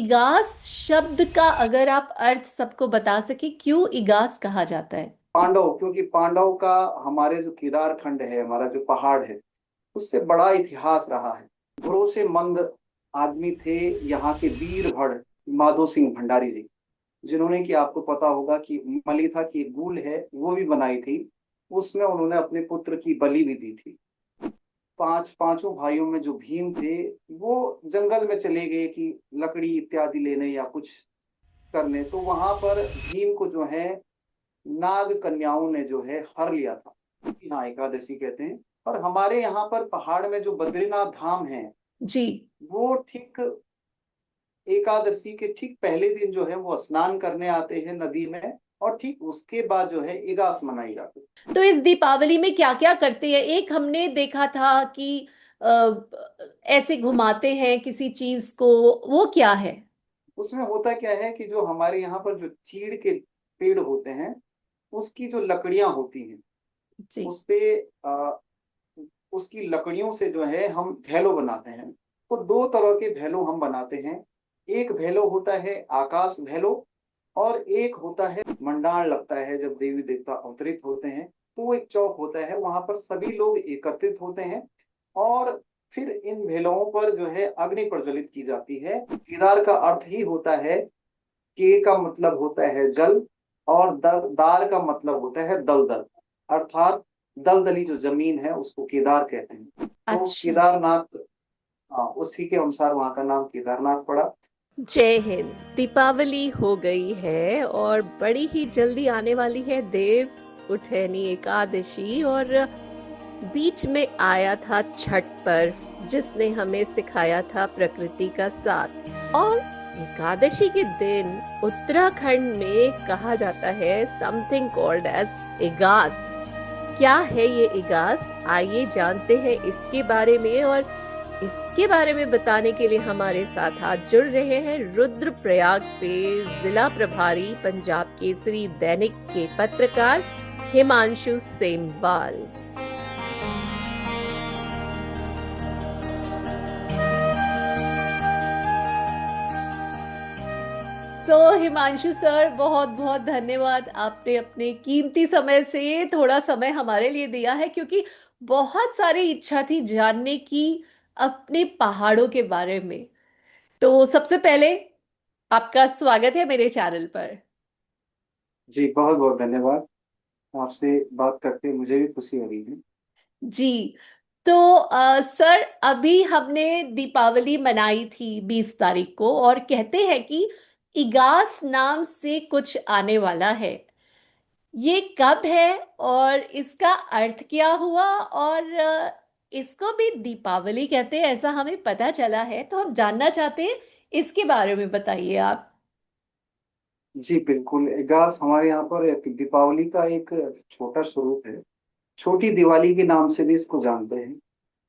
इगास शब्द का अगर आप अर्थ सबको बता सके, क्यों इगास कहा जाता है? पांडव, क्योंकि पांडव का हमारे जो केदार खंड है, हमारा जो पहाड़ है, उससे बड़ा इतिहास रहा है। भरोसेमंद आदमी थे यहाँ के वीर भड़ माधो सिंह भंडारी जी, जिन्होंने कि आपको पता होगा कि मलिथा की एक गूल है वो भी बनाई थी। उसमें उन्होंने अपने पुत्र की बलि भी दी थी। पांचों भाइयों में जो भीम थे, वो जंगल में चले गए कि लकड़ी इत्यादि लेने या कुछ करने, तो वहां पर भीम को जो है नाग कन्याओं ने जो है हर लिया था। यहाँ एकादशी कहते हैं। और हमारे यहाँ पर पहाड़ में जो बद्रीनाथ धाम है, जी। वो ठीक एकादशी के ठीक पहले दिन जो है वो स्नान करने आते हैं नदी में, और ठीक उसके बाद जो है इगास मनाई जाती है। तो इस दीपावली में क्या क्या करते हैं? एक हमने देखा था कि ऐसे घुमाते हैं किसी चीज को, वो क्या है? उसमें होता क्या है कि जो हमारे यहाँ पर जो चीड़ के पेड़ होते हैं, उसकी जो लकड़ियां होती हैं, जी। उस पे उसकी लकड़ियों से जो है हम भेलो बनाते हैं। तो दो तरह के भेलो हम बनाते हैं। एक भेलो होता है आकाश भेलो, और एक होता है मंडाण लगता है जब देवी देवता अवतरित होते हैं। तो वो एक चौक होता है, वहां पर सभी लोग एकत्रित होते हैं, और फिर इन भेलों पर जो है अग्नि प्रज्वलित की जाती है। केदार का अर्थ ही होता है, के का मतलब होता है जल, और दार का मतलब होता है दलदल, अर्थात दलदली जो जमीन है उसको केदार कहते हैं। तो अच्छा। केदारनाथ, हाँ, उसी के अनुसार वहां का नाम केदारनाथ पड़ा। जय हिंद। दीपावली हो गई है और बड़ी ही जल्दी आने वाली है देव उठैनी एकादशी, और बीच में आया था छठ पर्व, जिसने हमें सिखाया था प्रकृति का साथ। और एकादशी के दिन उत्तराखंड में कहा जाता है समथिंग कॉल्ड एज इगास। क्या है ये इगास? आइए जानते हैं इसके बारे में। और इसके बारे में बताने के लिए हमारे साथ आज जुड़ रहे हैं रुद्रप्रयाग से जिला प्रभारी पंजाब केसरी दैनिक के पत्रकार हिमांशु सेमवाल। हिमांशु सर, बहुत बहुत धन्यवाद, आपने अपने कीमती समय से थोड़ा समय हमारे लिए दिया है, क्योंकि बहुत सारी इच्छा थी जानने की अपने पहाड़ों के बारे में। तो सबसे पहले आपका स्वागत है मेरे चैनल पर। जी बहुत बहुत धन्यवाद। आपसे बात करके मुझे भी खुशी हो रही है। जी। तो सर, अभी हमने दीपावली मनाई थी 20 तारीख को, और कहते हैं कि इगास नाम से कुछ आने वाला है। ये कब है और इसका अर्थ क्या हुआ? और इसको भी दीपावली कहते हैं ऐसा हमें पता चला है, तो हम जानना चाहते हैं, इसके बारे में बताइए आप। जी बिल्कुल, इगास हमारे यहाँ पर एक दीपावली का एक छोटा स्वरूप है। छोटी दिवाली के नाम से भी इसको जानते हैं।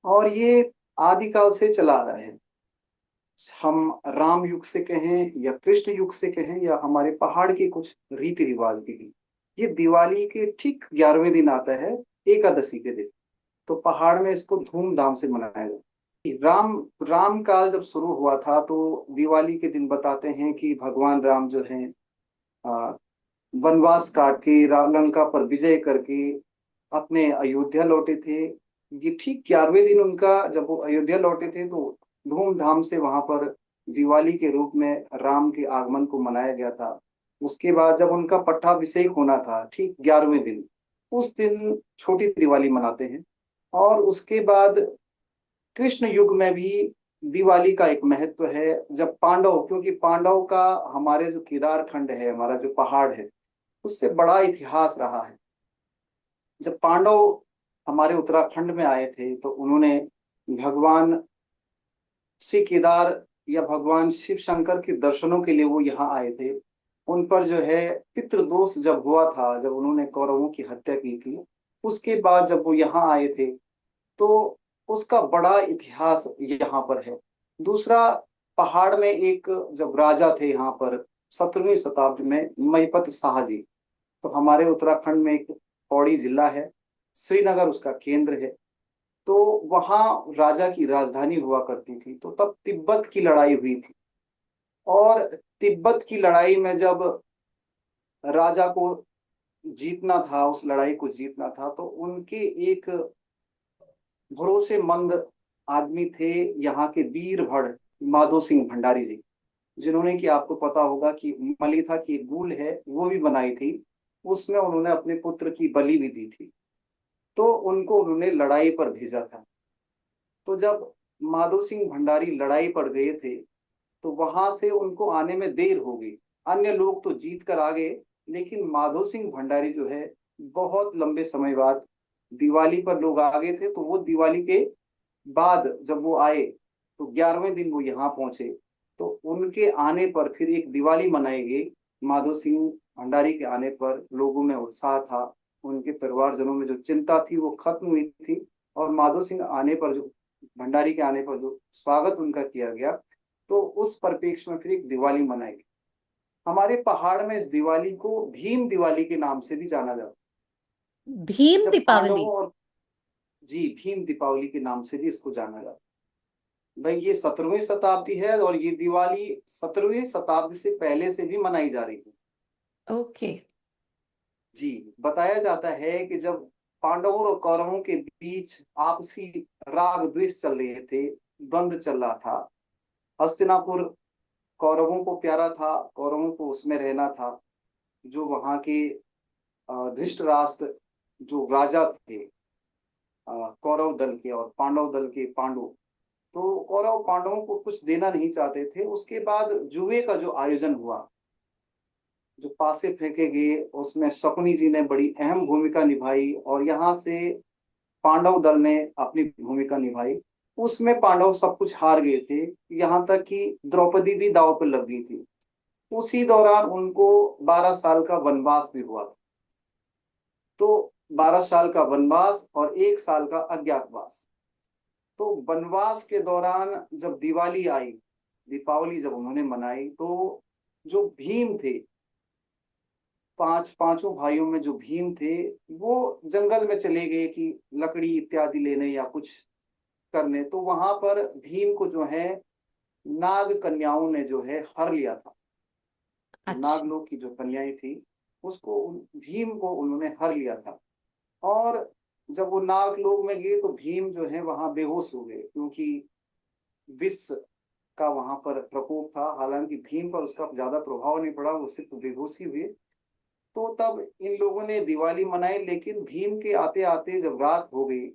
और ये आदिकाल से चला आ रहा है। हम राम युग से कहें या कृष्ण युग से कहें या हमारे पहाड़ के कुछ रीति रिवाज भी हैं। ये दिवाली के ठीक 11वें दिन आता है, एकादशी के दिन। तो पहाड़ में इसको धूमधाम से मनाया जाता है। राम राम काल जब शुरू हुआ था, तो दिवाली के दिन बताते हैं कि भगवान राम जो है आ, वनवास काट के लंका पर विजय करके अपने अयोध्या लौटे थे। ये ठीक 11वें दिन उनका, जब वो अयोध्या लौटे थे, तो धूमधाम से वहां पर दिवाली के रूप में राम के आगमन को मनाया गया था। उसके बाद जब उनका पट्टाभिषेक होना था ठीक 11वें दिन, उस दिन छोटी दिवाली मनाते हैं। और उसके बाद कृष्ण युग में भी दिवाली का एक महत्व है। जब पांडव, क्योंकि पांडव का हमारे जो केदार खंड है, हमारा जो पहाड़ है, उससे बड़ा इतिहास रहा है। जब पांडव हमारे उत्तराखंड में आए थे, तो उन्होंने भगवान श्री केदार या भगवान शिव शंकर के दर्शनों के लिए वो यहाँ आए थे। उन पर जो है पितृदोष जब हुआ था, जब उन्होंने कौरवों की हत्या की थी, उसके बाद जब वो यहाँ आए थे, तो उसका बड़ा इतिहास यहाँ पर है। दूसरा, पहाड़ में एक जब राजा थे यहाँ पर 17वीं शताब्दी में, महिपत शाह जी। तो हमारे उत्तराखंड में एक पौड़ी जिला है, श्रीनगर उसका केंद्र है। तो वहाँ राजा की राजधानी हुआ करती थी, तो तब तिब्बत की लड़ाई हुई थी। और तिब्बत की लड़ाई में जब राजा को जीतना था, उस लड़ाई को जीतना था, तो उनके एक भरोसेमंद आदमी थे यहाँ के वीर भड़ माधो सिंह भंडारी जी, जिन्होंने, कि आपको पता होगा कि मलिथा की गूल है वो भी बनाई थी, उसमें उन्होंने अपने पुत्र की बलि भी दी थी। तो उनको उन्होंने लड़ाई पर भेजा था। तो जब माधो सिंह भंडारी लड़ाई पर गए थे तो वहां से उनको आने में देर हो गई। अन्य लोग तो जीत कर आ गए, लेकिन माधो सिंह भंडारी जो है, बहुत लंबे समय बाद दिवाली पर लोग आ गए थे, तो वो दिवाली के बाद जब वो आए तो 11वें दिन वो यहाँ पहुंचे। तो उनके आने पर फिर एक दिवाली मनाई गई। माधो सिंह भंडारी के आने पर लोगों में उत्साह था, उनके परिवारजनों में जो चिंता थी वो खत्म हुई थी, और माधो सिंह आने पर जो भंडारी के आने पर जो स्वागत उनका किया गया, तो उस परिप्रेक्ष्य में फिर एक दिवाली मनाई गई। हमारे पहाड़ में इस दिवाली को भीम दिवाली के नाम से भी जाना जाता है। भीम जब दीपावली। पांडवों और, जी, भीम दीपावली के नाम से भी इसको जाना जाता है। भाई ये 17वीं शताब्दी है, और ये दिवाली 17वीं शताब्दी से पहले से भी मनाई जा रही है। ओके। जी, बताया जाता है कि जब पांडवों और कौरवों के बीच आपसी राग द्वेष चल रहे थे, द्वंद्व चल रहा था, हस्तिनापुर कौरवों को प्यारा था, कौरवों को उसमें रहना था। जो वहां के धृतराष्ट्र जो राजा थे, कौरव दल के और पांडव दल के पांडु, तो कौरव पांडवों को कुछ देना नहीं चाहते थे। उसके बाद जुए का जो आयोजन हुआ, जो पासे फेंके गए, उसमें शकुनी जी ने बड़ी अहम भूमिका निभाई, और यहाँ से पांडव दल ने अपनी भूमिका निभाई। उसमें पांडव सब कुछ हार गए थे, यहाँ तक कि द्रौपदी भी दांव पर लग गई थी। उसी दौरान उनको 12 साल का वनवास भी हुआ था। तो 12 साल का वनवास और 1 साल का अज्ञातवास। तो वनवास के दौरान जब दिवाली आई, दीपावली जब उन्होंने मनाई, तो जो भीम थे, पांचों भाइयों में जो भीम थे, वो जंगल में चले गए कि लकड़ी इत्यादि लेने या कुछ करने। तो वहां पर भीम को जो है नाग कन्याओं ने जो है हर लिया था। तो अच्छा। नागलोक की जो कन्याएं थी, उसको भीम को उन्होंने हर लिया था। और जब वो नागलोक में गए तो भीम जो है वहां बेहोश हो गए, क्योंकि विष का वहां पर प्रकोप था। हालांकि भीम पर उसका ज्यादा प्रभाव नहीं पड़ा, वो सिर्फ बेहोशी हुए। तो तब इन लोगों ने दिवाली मनाई, लेकिन भीम के आते आते जब रात हो गई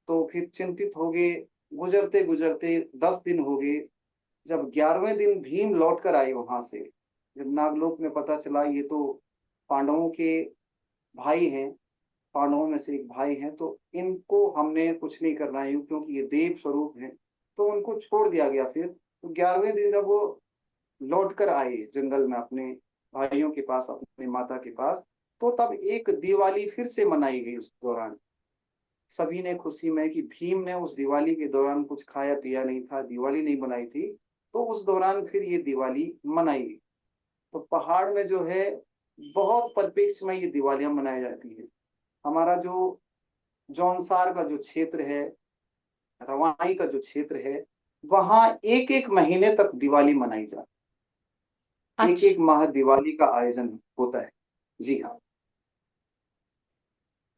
तो फिर चिंतित हो गए। गुजरते गुजरते 10 दिन हो गए। जब 11वें दिन भीम लौट कर आए वहां से, जब नागलोक में पता चला ये तो पांडवों के भाई हैं, पांडवों में से एक भाई हैं, तो इनको हमने कुछ नहीं करना है क्योंकि ये देव स्वरूप हैं, तो उनको छोड़ दिया गया। फिर तो 11वें दिन जब वो लौट कर आए जंगल में अपने भाइयों के पास, अपनी माता के पास, तो तब एक दिवाली फिर से मनाई गई उस दौरान। सभी ने खुशी में, कि भीम ने उस दिवाली के दौरान कुछ खाया पिया नहीं था, दिवाली नहीं बनाई थी, तो उस दौरान फिर ये दिवाली मनाई गई। तो पहाड़ में जो है बहुत परिप्रेक्ष्य में ये दिवालियां मनाई जाती है। हमारा जो जौनसार का जो क्षेत्र है, रवाई का जो क्षेत्र है, वहां एक एक महीने तक दिवाली मनाई जाती है। एक अच्छा। एक माह दिवाली का आयोजन होता है। जी हाँ।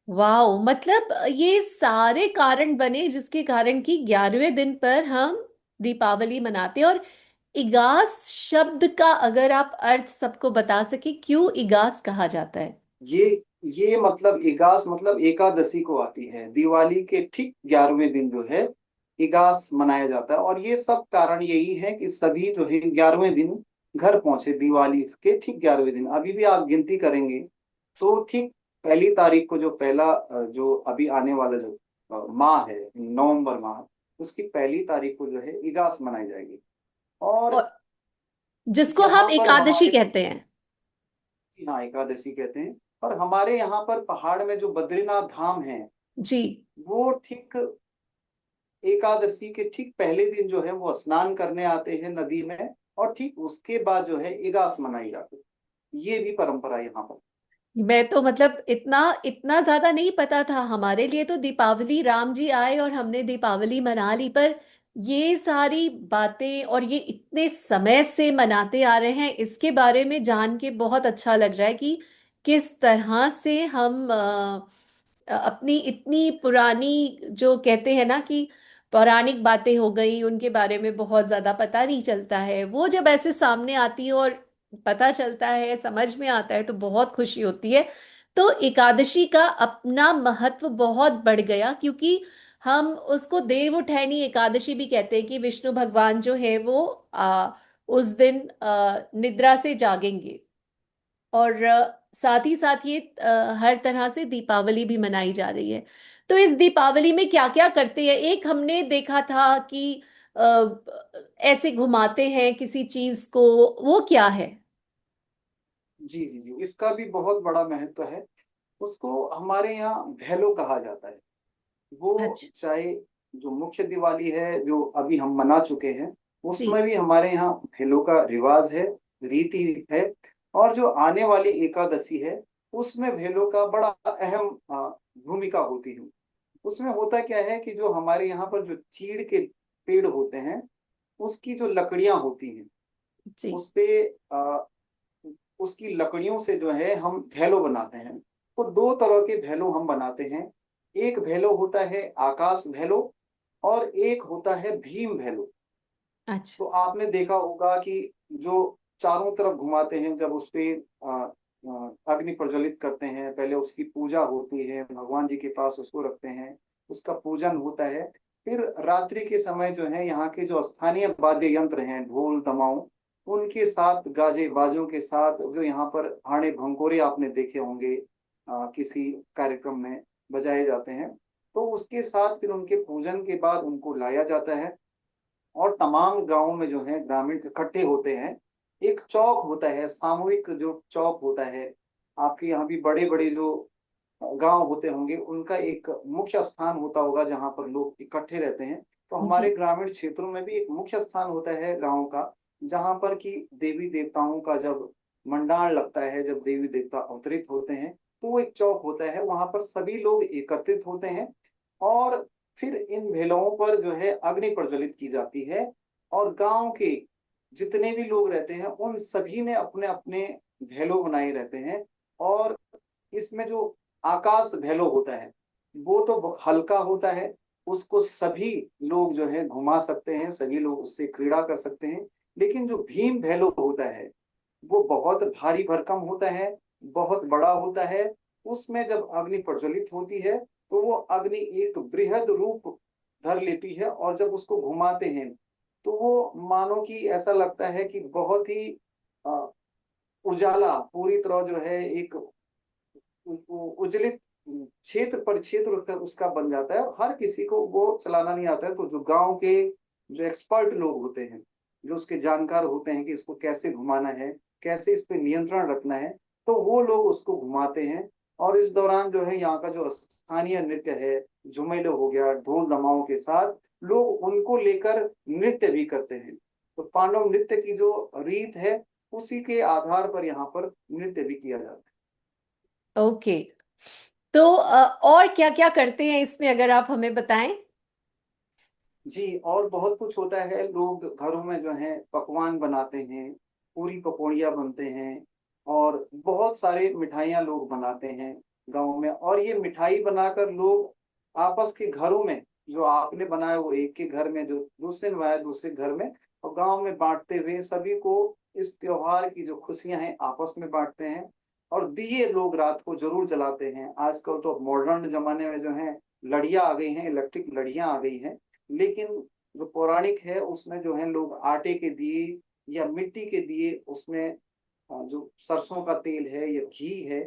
वाओ, मतलब ये सारे कारण बने जिसके कारण कि 11वें दिन पर हम दीपावली मनाते हैं। और इगास शब्द का अगर आप अर्थ सबको बता सके, क्यों इगास कहा जाता है? ये ये मतलब इगास मतलब एकादशी को आती है। दिवाली के ठीक 11वें दिन जो है इगास मनाया जाता है, और ये सब कारण यही है कि सभी जो है 11वें दिन घर पहुंचे। दिवाली के ठीक 11वें दिन, अभी भी आप गिनती करेंगे तो ठीक पहली तारीख को, जो पहला जो अभी आने वाला जो माह है, नवंबर माह, उसकी पहली तारीख को जो है इगास मनाई जाएगी। और और जिसको हम यहाँ पर एकादशी हमारे, कहते हैं। हाँ, एकादशी कहते हैं। और हमारे यहाँ पर पहाड़ में जो बद्रीनाथ धाम है, जी। वो ठीक एकादशी के ठीक पहले दिन जो है वो स्नान करने आते हैं नदी में, और ठीक उसके बाद जो है इगास मनाई जाती है। ये भी परंपरा यहाँ पर। मैं तो मतलब इतना इतना ज्यादा नहीं पता था। हमारे लिए तो दीपावली राम जी आए और हमने दीपावली मना ली, पर ये सारी बातें और ये इतने समय से मनाते आ रहे हैं, इसके बारे में जान के बहुत अच्छा लग रहा है कि किस तरह से हम अपनी इतनी पुरानी, जो कहते हैं ना कि पौराणिक बातें हो गई, उनके बारे में बहुत ज्यादा पता नहीं चलता है, वो जब ऐसे सामने आती है और पता चलता है, समझ में आता है, तो बहुत खुशी होती है। तो एकादशी का अपना महत्व बहुत बढ़ गया, क्योंकि हम उसको देव उठैनी एकादशी भी कहते हैं कि विष्णु भगवान जो है वो उस दिन निद्रा से जागेंगे। और साथ ही साथ ये हर तरह से दीपावली भी मनाई जा रही है। तो इस दीपावली में क्या क्या करते हैं? एक हमने देखा था कि ऐसे घुमाते हैं किसी चीज को, वो क्या है? जी जी जी, इसका भी बहुत बड़ा महत्व है। उसको हमारे यहाँ भैलो कहा जाता है। वो अच्छा। चाहे जो मुख्य दिवाली है जो अभी हम मना चुके हैं, जी। उसमें भी हमारे यहाँ भेलों का रिवाज है, रीति है। और जो आने वाली एकादशी है, उसमें भेलों का बड़ा अहम भूमिका होती है। उसमें होता क्या है कि जो हमारे यहाँ पर जो चीड़ के पेड़ होते हैं, उसकी जो लकड़ियां होती हैं, जी। उस पे उसकी लकड़ियों से जो है हम भैलो बनाते हैं। तो दो तरह के भैलो हम बनाते हैं। एक भैलो होता है आकाश भैलो, और एक होता है भीम भैलो। अच्छा। तो आपने देखा होगा कि जो चारों तरफ घुमाते हैं, जब उस पे अग्नि प्रज्वलित करते हैं, पहले उसकी पूजा होती है, भगवान जी के पास उसको रखते हैं, उसका पूजन होता है। फिर रात्रि के समय जो है यहाँ के जो स्थानीय वाद्य यंत्र हैं, ढोल दमाऊं, उनके साथ गाजे बाजों के साथ, जो यहाँ पर हाड़े भंकोरे आपने देखे होंगे किसी कार्यक्रम में बजाए जाते हैं, तो उसके साथ फिर उनके पूजन के बाद उनको लाया जाता है। और तमाम गांवों में जो है ग्रामीण इकट्ठे होते हैं। एक चौक होता है, सामूहिक जो चौक होता है, आपके यहाँ भी बड़े बड़े जो गांव होते होंगे, उनका एक मुख्य स्थान होता होगा जहां पर लोग इकट्ठे रहते हैं। तो हमारे जी। ग्रामीण क्षेत्रों में भी एक मुख्य स्थान होता है गांव का, जहां पर कि देवी देवताओं का जब मंडाण लगता है, जब देवी देवता अवतरित होते हैं, तो वो एक चौक होता है, वहां पर सभी लोग एकत्रित होते हैं। और फिर इन भेलों पर जो है अग्नि प्रज्वलित की जाती है। और गांव के जितने भी लोग रहते हैं, उन सभी ने अपने अपने भेलो बनाए रहते हैं। और इसमें जो आकाश भैलो होता है, वो तो हल्का होता है, उसको सभी लोग जो है घुमा सकते हैं, सभी लोग उससे क्रीड़ा कर सकते हैं। लेकिन जो भीम भैलो होता है, वो बहुत भारी भरकम होता है, बहुत बड़ा होता है। उसमें जब अग्नि प्रज्वलित होती है, तो वो अग्नि एक बृहद रूप धर लेती है, और जब उसको घुमाते हैं, तो वो मानो कि ऐसा लगता है कि बहुत ही अ, उजाला पूरी तरह जो है एक उजलित क्षेत्र पर क्षेत्र उसका बन जाता है। और हर किसी को वो चलाना नहीं आता है, तो जो गांव के जो एक्सपर्ट लोग होते हैं, जो उसके जानकार होते हैं कि इसको कैसे घुमाना है, कैसे इस पे नियंत्रण रखना है, तो वो लोग उसको घुमाते हैं। और इस दौरान जो है यहाँ का जो स्थानीय नृत्य है, झुमेलो हो गया, ढोल दमाओं के साथ लोग उनको लेकर नृत्य भी करते हैं। तो पांडव नृत्य की जो रीत है, उसी के आधार पर यहाँ पर नृत्य भी किया जाता है। ओके। तो और क्या क्या करते हैं इसमें, अगर आप हमें बताएं? जी, और बहुत कुछ होता है। लोग घरों में जो है पकवान बनाते हैं, पूरी पकौड़ियाँ बनते हैं, और बहुत सारे मिठाइयाँ लोग बनाते हैं गाँव में। और ये मिठाई बनाकर लोग आपस के घरों में, जो आपने बनाया वो एक के घर में, जो दूसरे ने बनाया दूसरे घर में, और गांव में बांटते हुए सभी को इस त्योहार की जो खुशियां हैं आपस में बांटते हैं। और दिए लोग रात को जरूर जलाते हैं। आजकल तो मॉडर्न जमाने में जो है लड़ियां आ गई हैं, इलेक्ट्रिक लड़ियां आ गई हैं। लेकिन जो पौराणिक है, उसमें जो है लोग आटे के दिए या मिट्टी के दिए, उसमें जो सरसों का तेल है या घी है,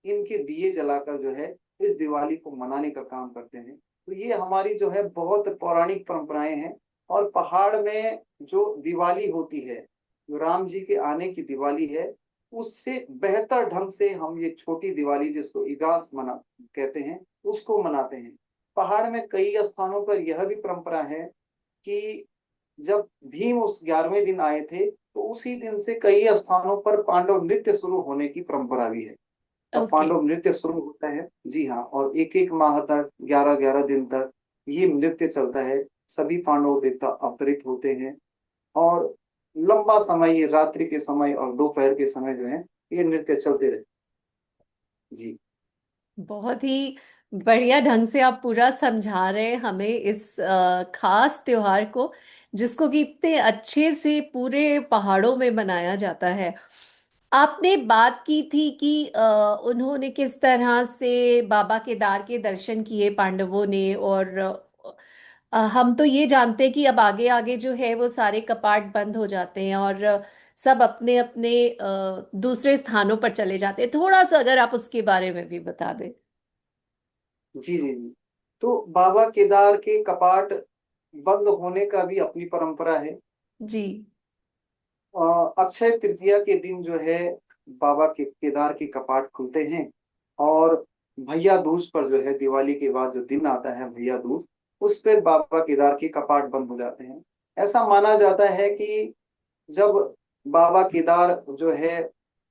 इनके दिए जलाकर जो है इस दिवाली को मनाने का काम करते हैं। तो ये हमारी जो है बहुत पौराणिक परंपराएं हैं। और पहाड़ में जो दिवाली होती है, जो राम जी के आने की दिवाली है, उससे बेहतर ढंग से हम ये छोटी दिवाली, जिसको इगास मना कहते हैं, उसको मनाते हैं। पहाड़ में कई स्थानों पर यह भी परंपरा है कि जब भीम उस 11वें दिन आए थे, तो उसी दिन से कई स्थानों पर पांडव नृत्य शुरू होने की परंपरा भी है। तब ओके। पांडव नृत्य शुरू होता है, जी हाँ। और एक एक माह तक, 11 11 दिन तक ये नृत्य चलता है। सभी पांडव देवता अवतरित होते हैं। और लंबा समय, ये रात्रि के समय और दोपहर के समय जो है ये नृत्य चलते रहते। जी। बहुत ही बढ़िया ढंग से आप पूरा समझा रहे हैं हमें इस खास त्योहार को, जिसको कि इतने अच्छे से पूरे पहाड़ों में मनाया जाता है। आपने बात की थी कि उन्होंने किस तरह से बाबा केदार के दर्शन किए पांडवों ने, और हम तो ये जानते हैं कि अब आगे आगे जो है वो सारे कपाट बंद हो जाते हैं और सब अपने अपने दूसरे स्थानों पर चले जाते हैं। थोड़ा सा अगर आप उसके बारे में भी बता दें। जी जी जी। तो बाबा केदार के कपाट बंद होने का भी अपनी परंपरा है। जी। अक्षय तृतीया के दिन जो है बाबा के केदार के कपाट खुलते हैं। और भैया दूज पर जो है, दिवाली के बाद जो दिन आता है भैया दूज, उस पर बाबा केदार के कपाट बंद हो जाते हैं। ऐसा माना जाता है कि जब बाबा केदार जो है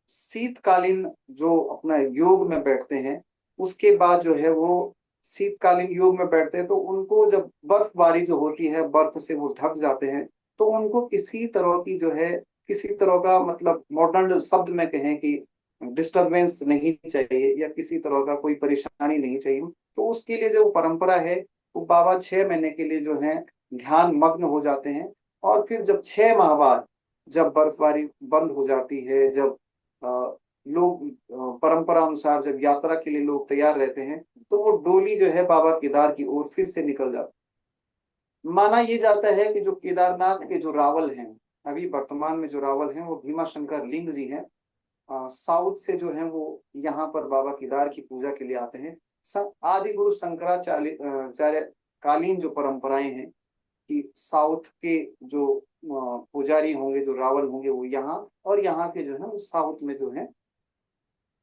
शीतकालीन जो अपना योग में बैठते हैं, उसके बाद जो है वो शीतकालीन योग में बैठते हैं, तो उनको जब बर्फबारी जो होती है, बर्फ से वो ढक जाते हैं, तो उनको किसी तरह की जो है, किसी तरह का मतलब मॉडर्न शब्द में कहें कि डिस्टरबेंस नहीं चाहिए या किसी तरह का कोई परेशानी नहीं चाहिए। तो उसके लिए जो परंपरा है, वो बाबा 6 महीने के लिए जो है ध्यान मग्न हो जाते हैं। और फिर जब 6 माह बाद जब बर्फबारी बंद हो जाती है, जब लोग परंपरा अनुसार जब यात्रा के लिए लोग तैयार रहते हैं, तो वो डोली जो है बाबा केदार की ओर फिर से निकल जाती है। माना ये जाता है कि जो केदारनाथ के जो रावल हैं, अभी वर्तमान में जो रावल हैं, वो भीमा शंकर लिंग जी हैं। साउथ से जो है वो यहाँ पर बाबा केदार की पूजा के लिए आते हैं। आदि गुरु शंकराचार्य चार्य कालीन जो परंपराएं हैं कि साउथ के जो पुजारी होंगे, जो रावल होंगे, वो यहाँ, और यहाँ के जो है वो साउथ में जो है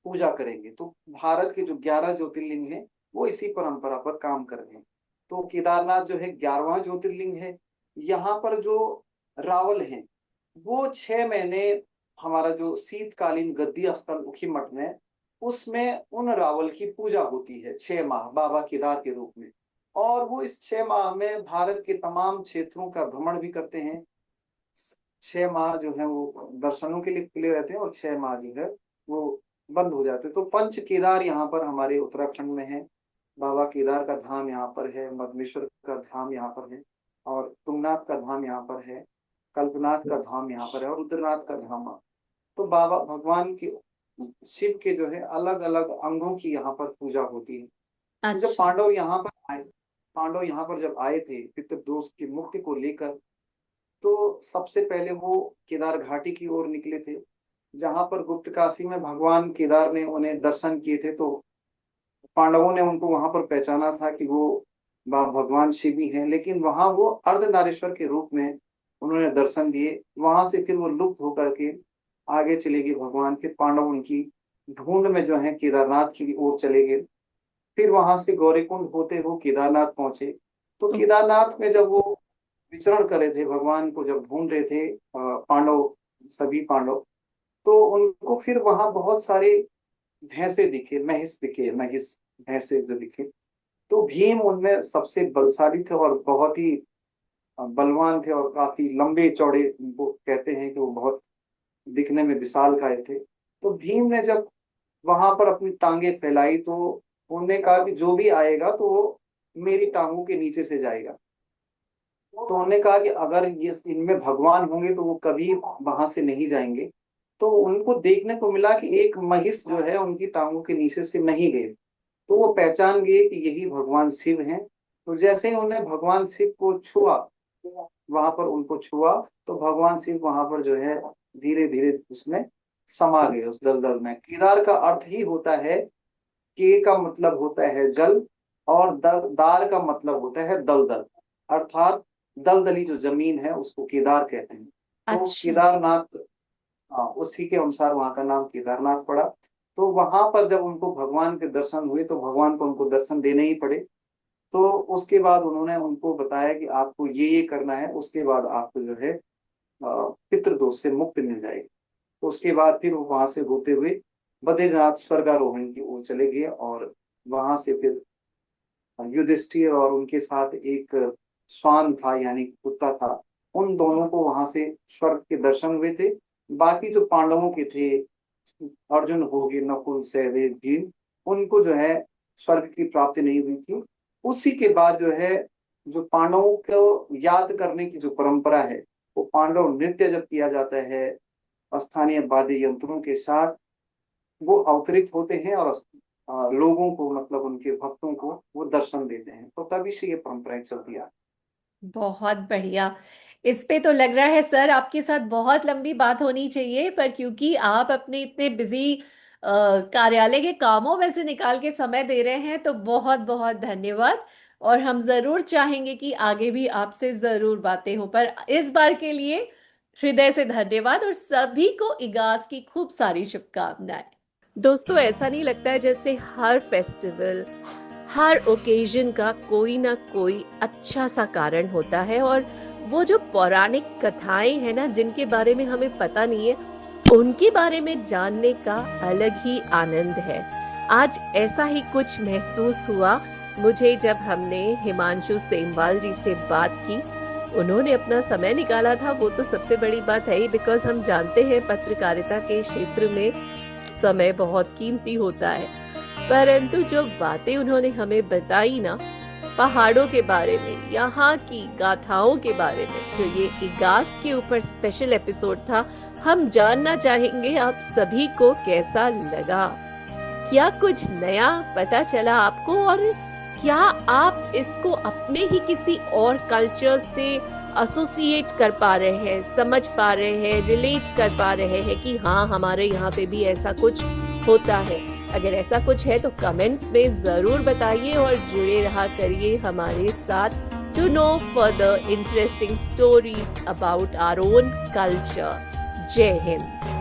पूजा करेंगे। तो भारत के जो 11 ज्योतिर्लिंग हैं वो इसी परंपरा पर काम कर रहे हैं। तो केदारनाथ जो है 11वां ज्योतिर्लिंग है। यहाँ पर जो रावल हैं वो 6 महीने हमारा जो शीतकालीन गद्दी स्थल उखी मठ में, उसमें उन रावल की पूजा होती है 6 माह बाबा केदार के रूप में। और वो इस 6 माह में भारत के तमाम क्षेत्रों का भ्रमण भी करते हैं। 6 माह जो है वो दर्शनों के लिए खुले रहते हैं और 6 माह जो है वो बंद हो जाते हैं। तो पंच केदार यहाँ पर हमारे उत्तराखंड में है। बाबा केदार का धाम यहाँ पर है, मधमेश्वर का धाम यहाँ पर है, और तुंगनाथ का धाम यहाँ पर है, कल्पनाथ का धाम यहाँ पर है, और रुद्रनाथ का धाम। तो बाबा भगवान के, शिव के जो है अलग अलग अंगों की यहाँ पर पूजा होती है। तो जब अच्छा। पांडव यहाँ पर जब आए थे पितृदोष की मुक्ति को लेकर, तो सबसे पहले वो केदार घाटी की ओर निकले थे, जहां पर गुप्त काशी में भगवान केदार ने उन्हें दर्शन किए थे। तो पांडवों ने उनको वहां पर पहचाना था कि वो भगवान शिव ही हैं, लेकिन वहां वो अर्धनारीश्वर के रूप में उन्होंने दर्शन दिए। वहां से फिर वो लुप्त होकर के आगे चले गए भगवान के। पांडव उनकी ढूंढ में जो है केदारनाथ की ओर चले गए। फिर वहां से गौरीकुंड होते हुए केदारनाथ पहुंचे। तो ओ- केदारनाथ में जब वो विचरण कर रहे थे, भगवान को जब ढूंढ रहे थे पांडव, सभी पांडव, तो उनको फिर वहां बहुत सारे भैंसे दिखे, महिष दिखे, महिष भैंसे जो दिखे। तो भीम उनमें सबसे बलशाली थे और बहुत ही बलवान थे और काफी लंबे चौड़े, वो कहते हैं कि वो बहुत दिखने में विशालकाय थे। तो भीम ने जब वहां पर अपनी टांगे फैलाई, तो उन्होंने कहा कि जो भी आएगा तो वो मेरी टांगों के नीचे से जाएगा। तो उन्होंने कहा कि अगर ये इनमें भगवान होंगे तो वो कभी वहां से नहीं जाएंगे। तो उनको देखने को मिला कि एक महिष जो है उनकी टांगों के नीचे से नहीं गए। तो वो पहचान गए कि यही भगवान शिव हैं। तो जैसे ही उन्होंने भगवान शिव को छुआ, वहां पर उनको छुआ, तो भगवान शिव वहां पर जो है धीरे धीरे उसमें समा गए, उस दलदल में। केदार का अर्थ ही होता है, के का मतलब होता है जल, और दार का मतलब होता है दलदल, अर्थात दलदली जो जमीन है उसको केदार कहते हैं। तो अच्छा। केदारनाथ, हाँ, उसी के अनुसार वहां का नाम केदारनाथ पड़ा। तो वहां पर जब उनको भगवान के दर्शन हुए, तो भगवान को उनको दर्शन देने ही पड़े। तो उसके बाद उन्होंने उनको बताया कि आपको ये करना है, उसके बाद आपको जो है पितृदोष से मुक्ति मिल जाएगी। तो उसके बाद फिर वो वहां से होते हुए बद्रीनाथ स्वर्गारोहण की ओर चले गए। और वहां से फिर युधिष्ठिर और उनके साथ एक स्वान था यानी कुत्ता था, उन दोनों को वहां से स्वर्ग के दर्शन हुए थे। बाकी जो पांडवों के थे, अर्जुन हो गए, नकुल सहदेव भीम, उनको जो है स्वर्ग की प्राप्ति नहीं हुई थी। उसी के बाद जो है, जो पांडवों को याद करने की जो परंपरा है, वो पांडव नृत्य जब किया जाता है स्थानीय वाद्य यंत्रों के साथ, वो अवतरित होते हैं और लोगों को, मतलब उनके भक्तों को वो दर्शन देते हैं। तो तभी से ये परंपराएं चलती आ बहुत बढ़िया। इस पे तो लग रहा है सर आपके साथ बहुत लंबी बात होनी चाहिए, पर क्योंकि आप अपने इतने बिजी कार्यालय के कामों में से निकाल के समय दे रहे हैं, तो बहुत बहुत धन्यवाद। और हम जरूर चाहेंगे कि आगे भी आपसे जरूर बातें हो, पर इस बार के लिए हृदय से धन्यवाद और सभी को इगास की खूब सारी शुभकामनाएं। दोस्तों, ऐसा नहीं लगता है जैसे हर फेस्टिवल, हर ओकेजन का कोई ना कोई अच्छा सा कारण होता है, और वो जो पौराणिक कथाएं हैं ना, जिनके बारे में हमें पता नहीं है, उनके बारे में जानने का अलग ही आनंद है। आज ऐसा ही कुछ महसूस हुआ मुझे जब हमने हिमांशु सेमवाल जी से बात की। उन्होंने अपना समय निकाला था, वो तो सबसे बड़ी बात है ही, बिकॉज हम जानते हैं पत्रकारिता के क्षेत्र में समय बहुत कीमती होता है। परंतु जो बातें उन्होंने हमें बताई ना, पहाड़ों के बारे में, यहाँ की गाथाओं के बारे में, जो ये इगास के ऊपर स्पेशल एपिसोड था, हम जानना चाहेंगे आप सभी को कैसा लगा। क्या कुछ नया पता चला आपको, और क्या आप इसको अपने ही किसी और कल्चर से एसोसिएट कर पा रहे हैं, समझ पा रहे हैं, रिलेट कर पा रहे हैं कि हाँ, हमारे यहाँ पे भी ऐसा कुछ होता है। अगर ऐसा कुछ है तो कमेंट्स में जरूर बताइए और जुड़े रहा करिए हमारे साथ to know further interesting stories about our own culture. Jai Hind.